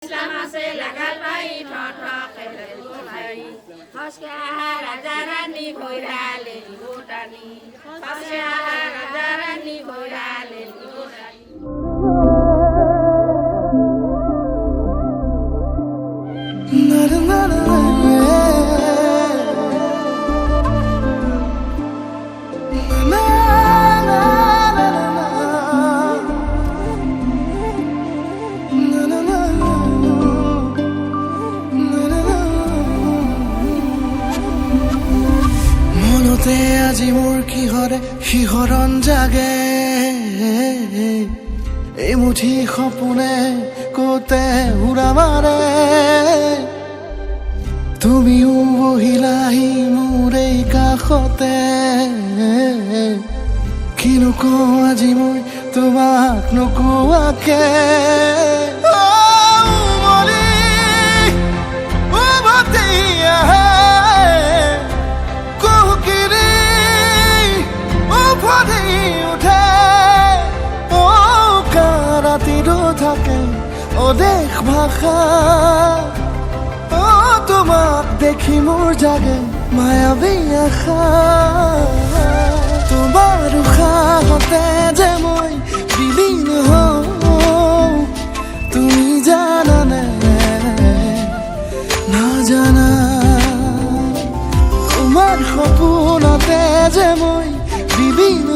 ইছলাম আছে লাগাল পাই ঠঠকে ভাই হসকে আহা ৰাজা ৰানী ভৈৰালে ভুটানি হসকে আহা ৰাজা ৰানী ভৈৰালে ভুটানি আজি মোৰ কিহৰে শিহৰণ জাগে এই মুঠি সপোনে কতে উৰা মাৰে তুমিও বহিলাহি মোৰ এই কাষতে কিনো কওঁ আজি মই তোমাক নোকোৱাকে থাকে অদেশ ভাষা তোমাক দেখি মোৰ জাগে মায়াবী আশা তোমাৰ উশাহতে যে মই বিলীন হওঁ তুমি জানানে নাজানা তোমাৰ সপোনতে যে মই বিলীন